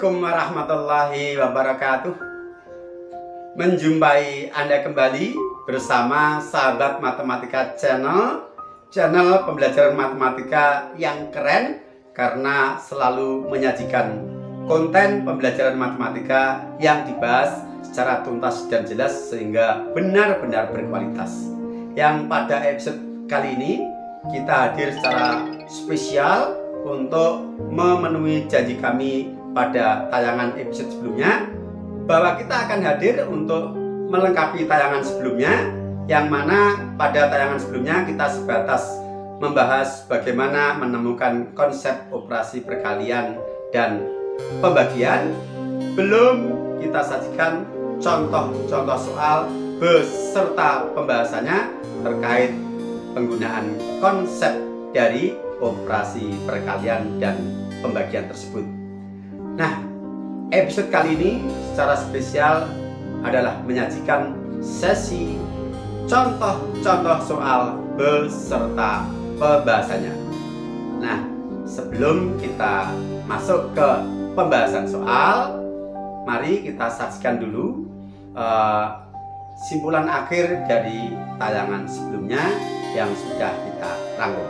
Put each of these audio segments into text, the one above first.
Assalamualaikum warahmatullahi wabarakatuh. Menjumpai Anda kembali bersama sahabat matematika channel pembelajaran matematika yang keren, karena selalu menyajikan konten pembelajaran matematika yang dibahas secara tuntas dan jelas sehingga benar-benar berkualitas. Yang pada episode kali ini kita hadir secara spesial untuk memenuhi janji kami pada tayangan episode sebelumnya, bahwa kita akan hadir untuk melengkapi tayangan sebelumnya, yang mana pada tayangan sebelumnya kita sebatas membahas bagaimana menemukan konsep operasi perkalian dan pembagian. Belum kita sajikan contoh-contoh soal beserta pembahasannya terkait penggunaan konsep dari operasi perkalian dan pembagian tersebut. Nah, episode kali ini secara spesial adalah menyajikan sesi contoh-contoh soal beserta pembahasannya. Nah, sebelum kita masuk ke pembahasan soal, mari kita saksikan dulu simpulan akhir dari tayangan sebelumnya yang sudah kita rangkum.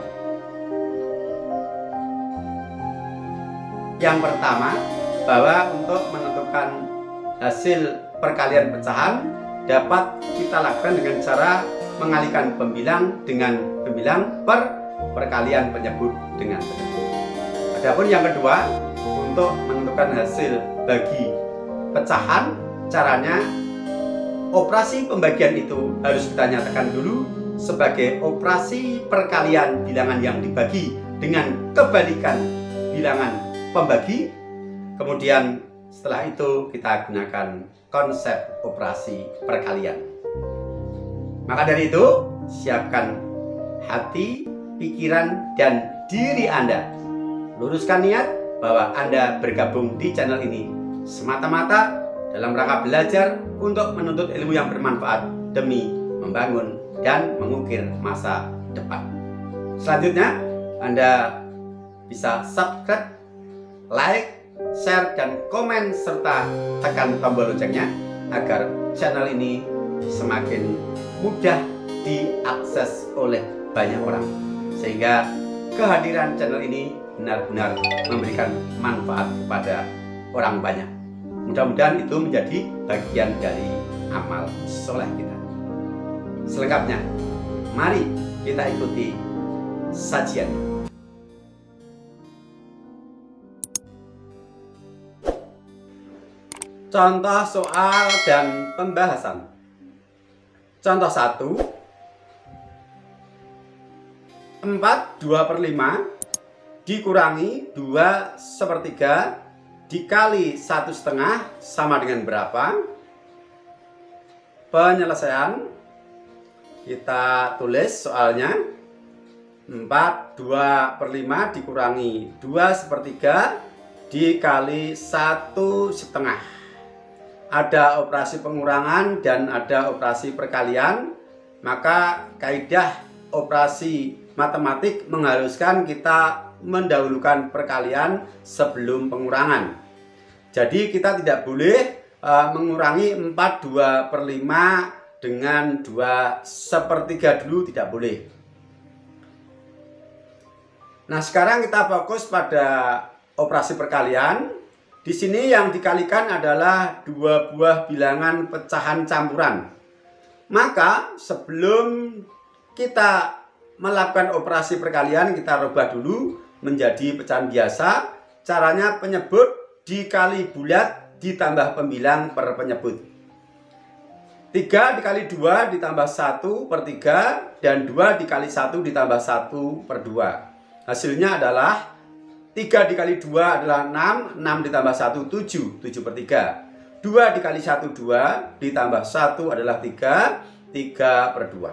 Yang pertama, bahwa untuk menentukan hasil perkalian pecahan dapat kita lakukan dengan cara mengalihkan pembilang dengan pembilang per perkalian penyebut dengan penyebut. Adapun yang kedua, untuk menentukan hasil bagi pecahan, caranya operasi pembagian itu harus kita nyatakan dulu sebagai operasi perkalian bilangan yang dibagi dengan kebalikan bilangan pembagi. Kemudian setelah itu kita gunakan konsep operasi perkalian. Maka dari itu, siapkan hati, pikiran, dan diri Anda. Luruskan niat bahwa Anda bergabung di channel ini semata-mata dalam rangka belajar untuk menuntut ilmu yang bermanfaat demi membangun dan mengukir masa depan. Selanjutnya, Anda bisa subscribe, like, share, dan komen, serta tekan tombol loncengnya agar channel ini semakin mudah diakses oleh banyak orang, sehingga kehadiran channel ini benar-benar memberikan manfaat kepada orang banyak. Mudah-mudahan itu menjadi bagian dari amal soleh kita. Selengkapnya, mari kita ikuti sajian. Contoh soal dan pembahasan. Contoh 1. 4/2/5 dikurangi 2/3 dikali 1/2 sama dengan berapa? Penyelesaian kita tulis soalnya. 4/2/5 dikurangi 2/3 dikali 1/2. Ada operasi pengurangan dan ada operasi perkalian, maka kaidah operasi matematik mengharuskan kita mendahulukan perkalian sebelum pengurangan. Jadi kita tidak boleh mengurangi 4/2/5 dengan 2/3 dulu, tidak boleh. Nah, sekarang kita fokus pada operasi perkalian. Di sini yang dikalikan adalah dua buah bilangan pecahan campuran. Maka sebelum kita melakukan operasi perkalian, kita rubah dulu menjadi pecahan biasa. Caranya penyebut dikali bulat ditambah pembilang per penyebut. 3 dikali 2 ditambah 1/3 dan 2 dikali 1 ditambah 1/2. Hasilnya adalah 3 dikali 2 adalah 6, 6 ditambah 1, 7, 7/3. 2 dikali 1, 2, ditambah 1 adalah 3, 3/2.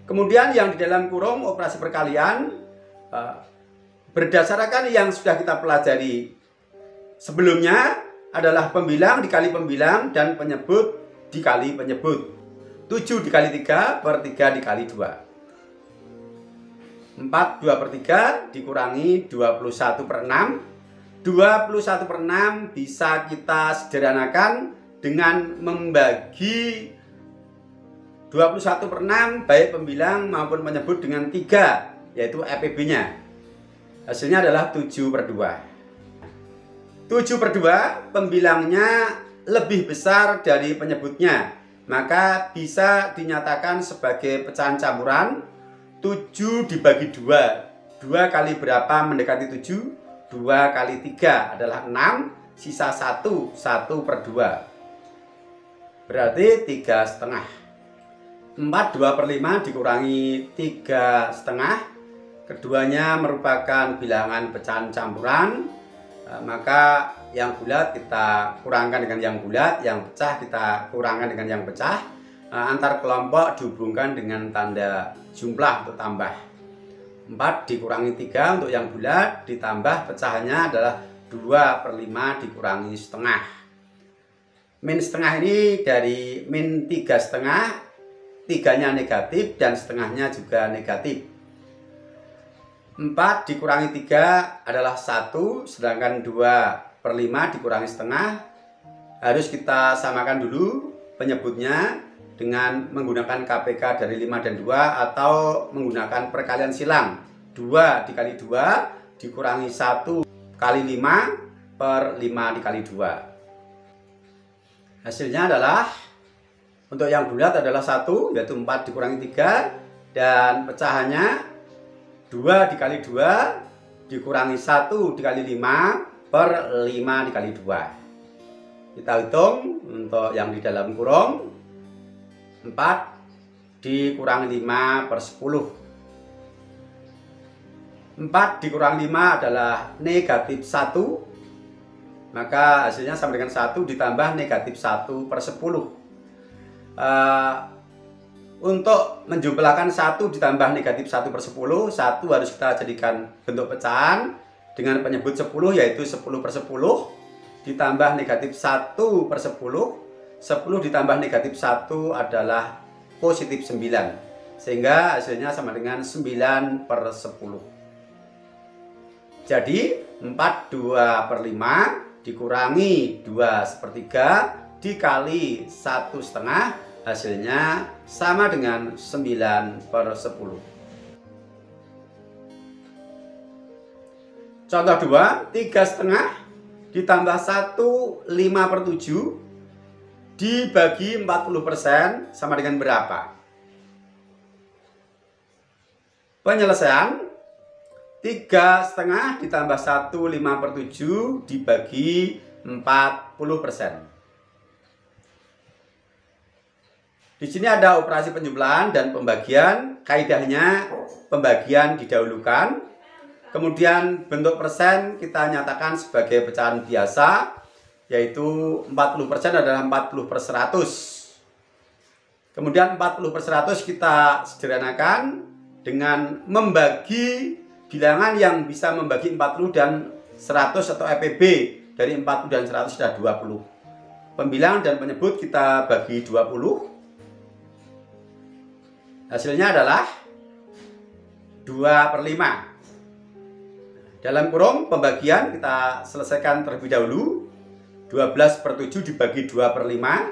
Kemudian yang di dalam kurung operasi perkalian, berdasarkan yang sudah kita pelajari sebelumnya, adalah pembilang dikali pembilang dan penyebut dikali penyebut. 7 dikali 3 per 3 dikali 2. 4/2/3 dikurangi 21/6 21/6 bisa kita sederhanakan dengan membagi 21/6 baik pembilang maupun penyebut dengan 3, yaitu EPB-nya. Hasilnya adalah 7/2. 7/2 pembilangnya lebih besar dari penyebutnya, maka bisa dinyatakan sebagai pecahan campuran 7 dibagi 2. 2 kali berapa mendekati 7? 2 kali 3 adalah 6, sisa 1, 1/2. Berarti 3,5. 2/5 dikurangi 3,5. Keduanya merupakan bilangan pecahan campuran. Maka yang bulat kita kurangkan dengan yang bulat, yang pecah kita kurangkan dengan yang pecah. Antar kelompok dihubungkan dengan tanda jumlah untuk tambah. 4 dikurangi 3 untuk yang bulat, ditambah pecahannya adalah 2/5 dikurangi setengah. Min setengah ini dari min 3,5, 3-nya negatif dan setengahnya juga negatif. 4 dikurangi 3 adalah 1, sedangkan 2/5 dikurangi setengah. Harus kita samakan dulu penyebutnya dengan menggunakan KPK dari 5 dan 2 atau menggunakan perkalian silang. 2 dikali 2 dikurangi 1 kali 5 per 5 dikali 2. Hasilnya adalah untuk yang bulat adalah 1, yaitu 4 dikurangi 3, dan pecahannya 2 dikali 2 dikurangi 1 dikali 5 per 5 dikali 2. Kita hitung untuk yang di dalam kurung. 4 dikurangi 5 per 10. 4 dikurangi 5 adalah negatif 1. Maka hasilnya sama dengan 1 ditambah negatif 1 per 10. Untuk menjumlahkan 1 ditambah negatif 1 per 10, 1 harus kita jadikan bentuk pecahan dengan penyebut 10, yaitu 10 per 10 ditambah negatif 1 per 10. 10 ditambah negatif 1 adalah positif 9, sehingga hasilnya sama dengan 9 per 10. Jadi 4/2/5 dikurangi 2/3 dikali 1,5, hasilnya sama dengan 9 per 10. Contoh 2, 3,5 ditambah 1, 5/7 dibagi 40% sama dengan berapa? Penyelesaian 3,5 ditambah 1, 5/7 dibagi 40%. Di sini ada operasi penjumlahan dan pembagian. Kaidahnya pembagian didahulukan. Kemudian bentuk persen kita nyatakan sebagai pecahan biasa, yaitu 40% adalah 40/100. Kemudian 40/100 kita sederhanakan dengan membagi bilangan yang bisa membagi 40 dan 100 atau EPB. Dari 40 dan 100 sudah 20. Pembilang dan penyebut kita bagi 20. Hasilnya adalah 2/5. Dalam kurung pembagian kita selesaikan terlebih dahulu. 12/7 dibagi 2/5.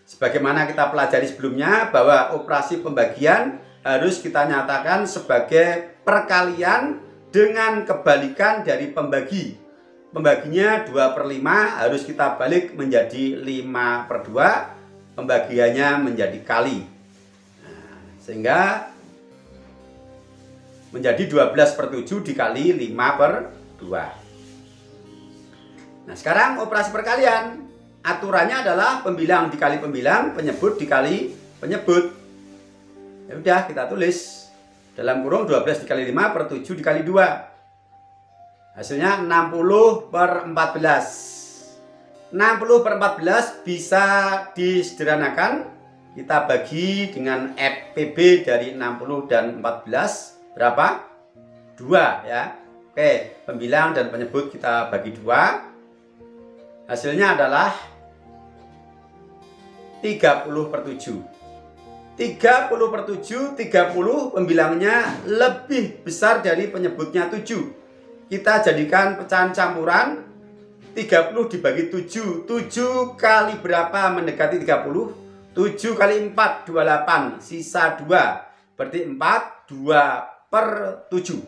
Sebagaimana kita pelajari sebelumnya, bahwa operasi pembagian harus kita nyatakan sebagai perkalian dengan kebalikan dari pembagi. Pembaginya 2/5 harus kita balik menjadi 5/2. Pembagiannya menjadi kali. Sehingga menjadi 12/7 dikali 5/2. Nah, sekarang operasi perkalian. Aturannya adalah pembilang dikali pembilang, penyebut dikali penyebut. Ya udah, kita tulis dalam kurung 12 dikali 5 per 7 dikali 2. Hasilnya 60/14. 60/14 bisa disederhanakan. Kita bagi dengan FPB dari 60 dan 14 berapa? 2 ya. Oke, pembilang dan penyebut kita bagi 2. Hasilnya adalah 30/7. 30/7, 30 pembilangnya lebih besar dari penyebutnya 7. kita jadikan pecahan campuran. 30 dibagi 7. 7 kali berapa mendekati 30? 7 kali 4, 28. Sisa 2. Berarti 4, 2/7.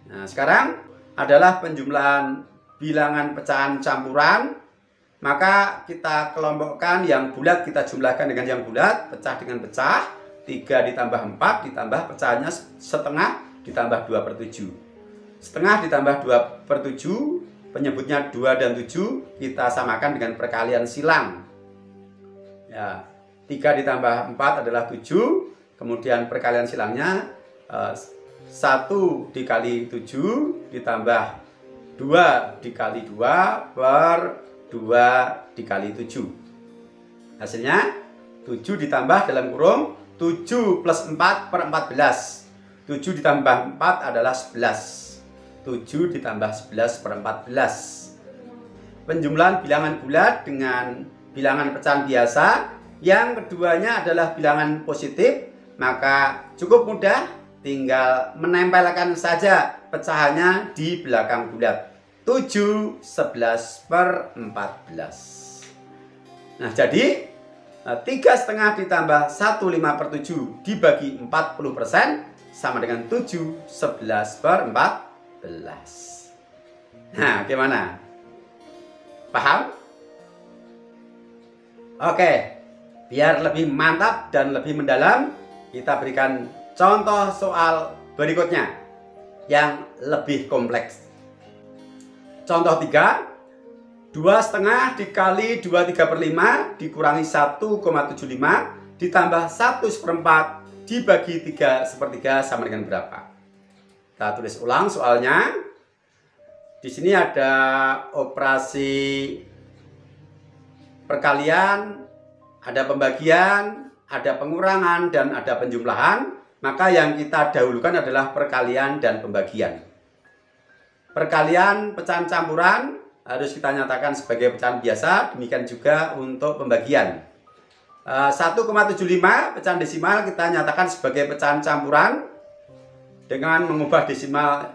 Nah, sekarang adalah penjumlahan bilangan pecahan campuran. Maka kita kelompokkan yang bulat kita jumlahkan dengan yang bulat. Pecah dengan pecah. 3 ditambah 4 ditambah pecahannya setengah ditambah 2/7. Setengah ditambah 2/7, penyebutnya 2 dan 7, kita samakan dengan perkalian silang. Ya, 3 ditambah 4 adalah 7, kemudian perkalian silangnya 1 dikali 7 ditambah 2 dikali 2 per 2 dikali 7. Hasilnya 7 ditambah dalam kurung 7 plus 4 per 14. 7 ditambah 4 adalah 11. 7 ditambah 11 per 14. Penjumlahan bilangan bulat dengan bilangan pecahan biasa. Yang keduanya adalah bilangan positif. Maka cukup mudah, tinggal menempelkan saja pecahannya di belakang bulat. 7, 11 per 14. Nah, jadi 3,5 ditambah 1/5/7 dibagi 40% sama dengan 7, 11 per 14. Nah, gimana? Paham? Oke, biar lebih mantap dan lebih mendalam, kita berikan contoh soal berikutnya yang lebih kompleks. Contoh 3. 2,5 dikali 23/5 dikurangi 1,75 ditambah 1/4 dibagi 3/3 sama dengan berapa? Kita tulis ulang soalnya. Di sini ada operasi perkalian, ada pembagian, ada pengurangan, dan ada penjumlahan. Maka yang kita dahulukan adalah perkalian dan pembagian. Perkalian pecahan campuran harus kita nyatakan sebagai pecahan biasa, demikian juga untuk pembagian. 1,75 pecahan desimal kita nyatakan sebagai pecahan campuran dengan mengubah desimal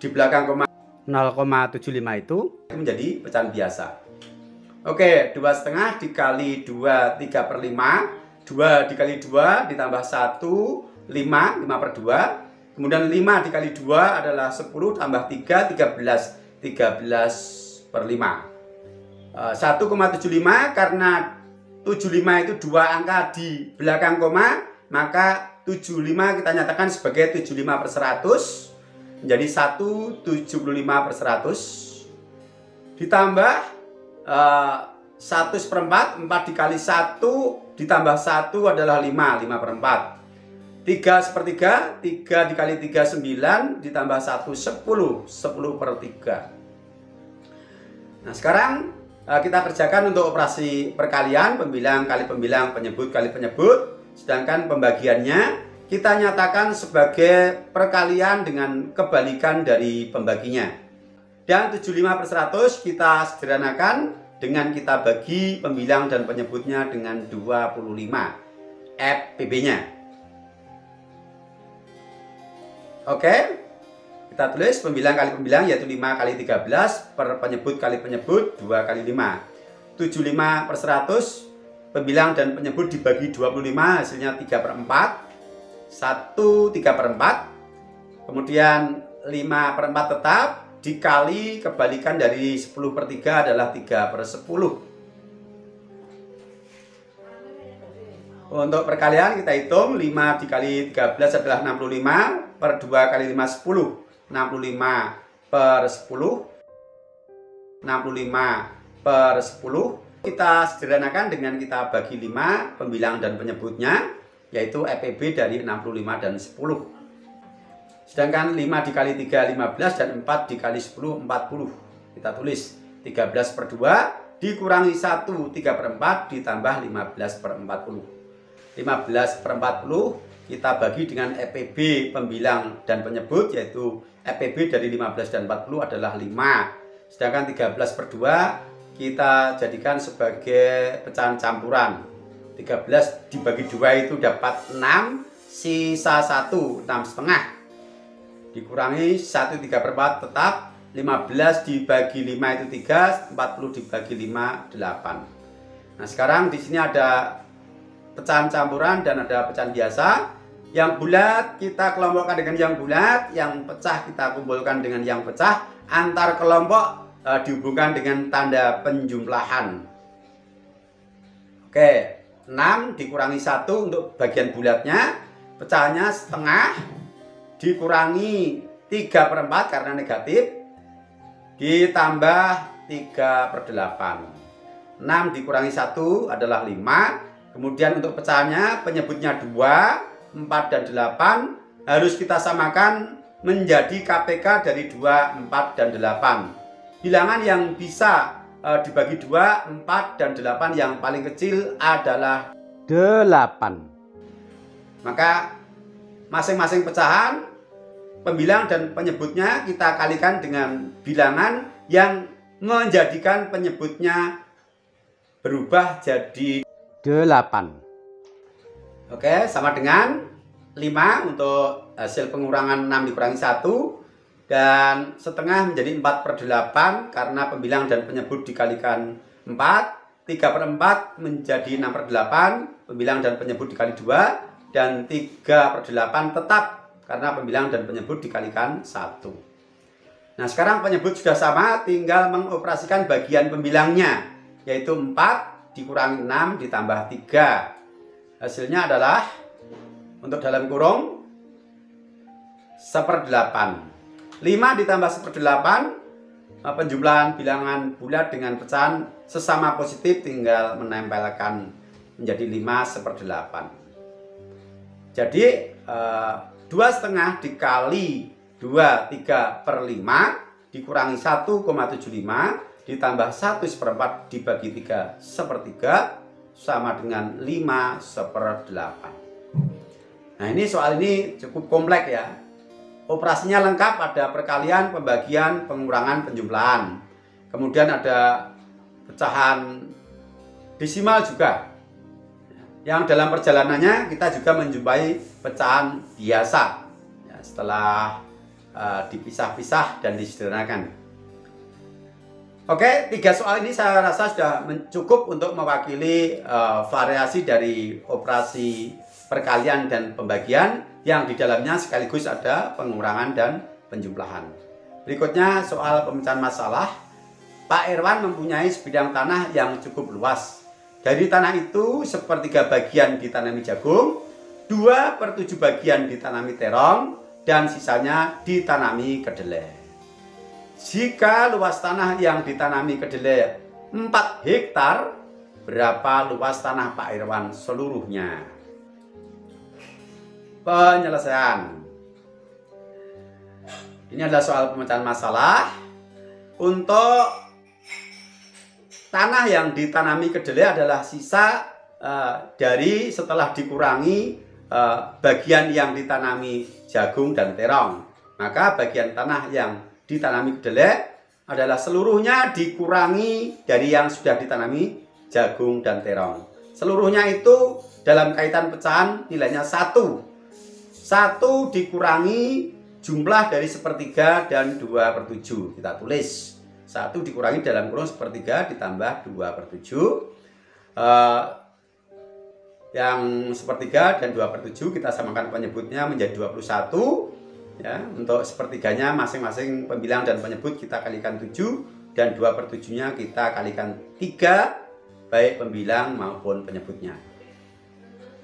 di belakang koma 0,75 itu menjadi pecahan biasa. Oke, 2,5 dikali 2, 3/5. 2 dikali 2 ditambah 1, 5, 5/2. Kemudian 5 dikali 2 adalah 10 tambah 3, 13. 13/5. 1,75 karena 75 itu 2 angka di belakang koma, maka 75 kita nyatakan sebagai 75/100 menjadi 1/75/100 ditambah 1/4. 4 dikali 1 ditambah 1 adalah 5, 5/4. 3/3, 3 dikali 3 9 ditambah 1 10, 10/3. Nah, sekarang kita kerjakan untuk operasi perkalian, pembilang kali pembilang, penyebut kali penyebut. Sedangkan pembagiannya kita nyatakan sebagai perkalian dengan kebalikan dari pembaginya. Dan 75/100 kita sederhanakan dengan kita bagi pembilang dan penyebutnya dengan 25 FPB-nya. Oke, kita tulis pembilang kali pembilang yaitu 5 kali 13 per penyebut kali penyebut 2 kali 5. 75/100 pembilang dan penyebut dibagi 25 hasilnya 3/4. 1 3/4. Kemudian 5/4 tetap dikali kebalikan dari 10/3 adalah 3/10. Untuk perkalian kita hitung 5 dikali 13 adalah 65 per 2 kali 5 10. 65/10. 65/10. Kita sederhanakan dengan kita bagi 5 pembilang dan penyebutnya, yaitu FPB dari 65 dan 10. Sedangkan 5 dikali 3 15 dan 4 dikali 10 40. Kita tulis 13/2 dikurangi 1 3/4 ditambah 15/40. 15/40 kita bagi dengan FPB pembilang dan penyebut, yaitu FPB dari 15 dan 40 adalah 5. Sedangkan 13/2 kita jadikan sebagai pecahan campuran. 13 dibagi 2 itu dapat 6, sisa 1, 6,5. dikurangi 1/3/4 tetap. 15 dibagi 5 itu 3, 40 dibagi 5 8. Nah, sekarang di sini ada pecahan campuran dan ada pecahan biasa. Yang bulat kita kelompokkan dengan yang bulat, yang pecah kita kumpulkan dengan yang pecah. Antar kelompok dihubungkan dengan tanda penjumlahan. Oke, 6 dikurangi 1 untuk bagian bulatnya, pecahannya setengah, dikurangi 3/4 karena negatif, ditambah 3/8. 6 dikurangi 1 adalah 5. Kemudian untuk pecahannya penyebutnya 2, 4 dan 8 harus kita samakan menjadi KPK dari 2, 4 dan 8. Bilangan yang bisa dibagi 2, 4 dan 8 yang paling kecil adalah 8. Maka masing-masing pecahan, pembilang dan penyebutnya kita kalikan dengan bilangan yang menjadikan penyebutnya berubah jadi 8. Oke, sama dengan 5 untuk hasil pengurangan 6 dikurangi 1. Dan setengah menjadi 4/8 karena pembilang dan penyebut dikalikan 4. 3/4 menjadi 6/8, pembilang dan penyebut dikali 2. Dan 3/8 tetap karena pembilang dan penyebut dikalikan 1. Nah, sekarang penyebut sudah sama, tinggal mengoperasikan bagian pembilangnya, yaitu 4 dikurangi 6 ditambah 3. Hasilnya adalah untuk dalam kurung 1/8. 5 ditambah 1/8, penjumlahan bilangan bulat dengan pecahan sesama positif, tinggal menempelkan menjadi 5/8. Jadi 2,5 dikali 23/5 dikurangi 1,75 ditambah 1/4 dibagi 3/3 sama dengan 5/8. Nah, ini soal ini cukup kompleks ya. Operasinya lengkap, ada perkalian, pembagian, pengurangan, penjumlahan. Kemudian ada pecahan desimal juga. Yang dalam perjalanannya kita juga menjumpai pecahan biasa ya, setelah dipisah-pisah dan disederhanakan. Oke, 3 soal ini saya rasa sudah cukup untuk mewakili variasi dari operasi perkalian dan pembagian yang di dalamnya sekaligus ada pengurangan dan penjumlahan. Berikutnya soal pemecahan masalah. Pak Irwan mempunyai sebidang tanah yang cukup luas. Dari tanah itu 1/3 bagian ditanami jagung, 2/7 bagian ditanami terong, dan sisanya ditanami kedelai. Jika luas tanah yang ditanami kedelai 4 hektar, berapa luas tanah Pak Irwan seluruhnya? Penyelesaian. Ini adalah soal pemecahan masalah. Untuk tanah yang ditanami kedelai adalah sisa dari setelah dikurangi bagian yang ditanami jagung dan terong. Maka bagian tanah yang ditanami kedelai adalah seluruhnya dikurangi dari yang sudah ditanami jagung dan terong. Seluruhnya itu dalam kaitan pecahan nilainya 1. 1 dikurangi jumlah dari 1/3 dan 2/7. Kita tulis 1 dikurangi dalam kurung 1/3 ditambah 2/7. Yang 1/3 dan 2/7 kita samakan penyebutnya menjadi 21. Ya, untuk 1/3-nya masing-masing pembilang dan penyebut kita kalikan 7, dan 2/7-nya kita kalikan 3, baik pembilang maupun penyebutnya.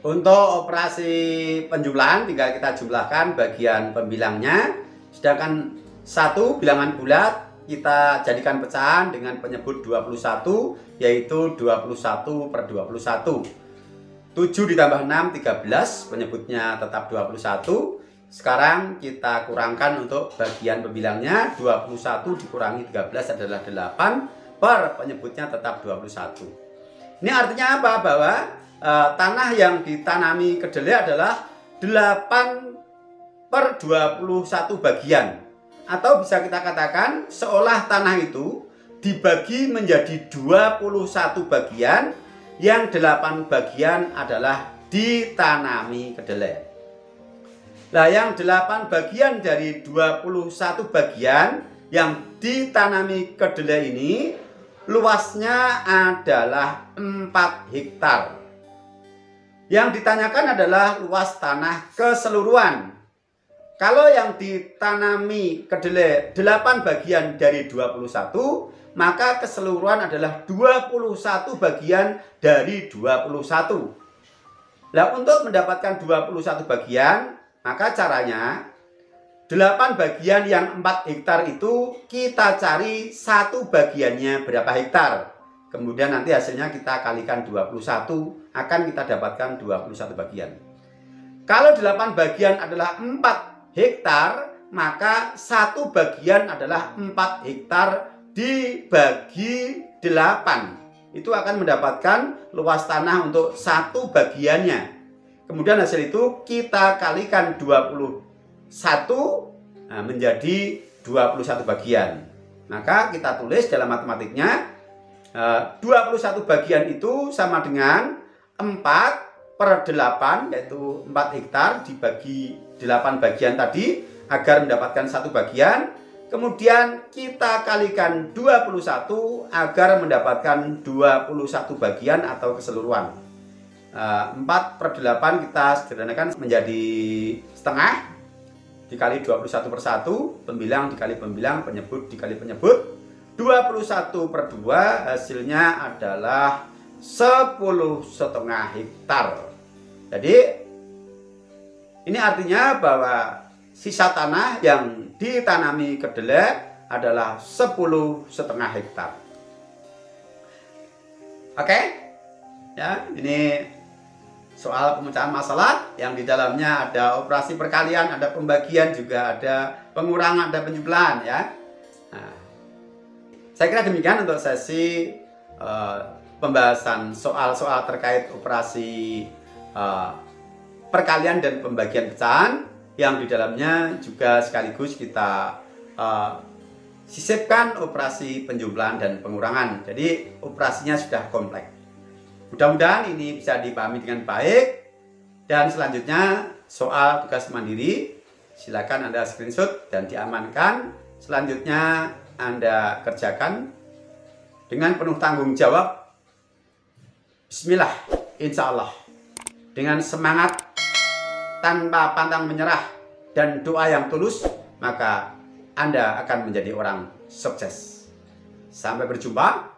Untuk operasi penjumlahan tinggal kita jumlahkan bagian pembilangnya. Sedangkan 1 bilangan bulat kita jadikan pecahan dengan penyebut 21, yaitu 21/21. 7 ditambah 6 13, penyebutnya tetap 21. Sekarang kita kurangkan untuk bagian pembilangnya. 21 dikurangi 13 adalah 8, per penyebutnya tetap 21. Ini artinya apa? Bahwa tanah yang ditanami kedelai adalah 8/21 bagian. Atau bisa kita katakan seolah tanah itu dibagi menjadi 21 bagian, yang 8 bagian adalah ditanami kedelai. Nah, yang 8 bagian dari 21 bagian yang ditanami kedelai ini luasnya adalah 4 hektar. Yang ditanyakan adalah luas tanah keseluruhan. Kalau yang ditanami kedelai 8 bagian dari 21, maka keseluruhan adalah 21 bagian dari 21. Nah, untuk mendapatkan 21 bagian, maka caranya 8 bagian yang 4 hektar itu kita cari satu bagiannya berapa hektar. Kemudian nanti hasilnya kita kalikan 21, akan kita dapatkan 21 bagian. Kalau 8 bagian adalah 4 hektar, maka satu bagian adalah 4 hektar dibagi 8. Itu akan mendapatkan luas tanah untuk satu bagiannya. Kemudian hasil itu kita kalikan 21 menjadi 21 bagian. Maka kita tulis dalam matematiknya 21 bagian itu sama dengan 4/8, yaitu 4 hektar dibagi 8 bagian tadi agar mendapatkan satu bagian. Kemudian kita kalikan 21 agar mendapatkan 21 bagian atau keseluruhan. 4/8 kita sederhanakan menjadi setengah, dikali 21/1, pembilang dikali pembilang, penyebut dikali penyebut. 21/2 hasilnya adalah 10,5 hektar. Jadi ini artinya bahwa sisa tanah yang ditanami kedelai adalah 10,5 hektar. Oke? Ya, ini soal pemecahan masalah yang di dalamnya ada operasi perkalian, ada pembagian, juga ada pengurangan, ada penjumlahan ya. Nah, saya kira demikian untuk sesi pembahasan soal-soal terkait operasi perkalian dan pembagian pecahan, yang di dalamnya juga sekaligus kita sisipkan operasi penjumlahan dan pengurangan. Jadi operasinya sudah kompleks. Mudah-mudahan ini bisa dipahami dengan baik. Dan selanjutnya soal tugas mandiri, silakan Anda screenshot dan diamankan. Selanjutnya Anda kerjakan dengan penuh tanggung jawab. Bismillah, insya Allah, dengan semangat, tanpa pantang menyerah, dan doa yang tulus, maka Anda akan menjadi orang sukses. Sampai berjumpa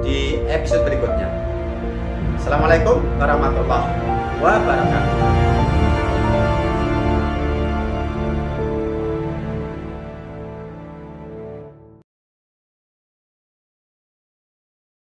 di episode berikutnya. Assalamualaikum warahmatullahi wabarakatuh.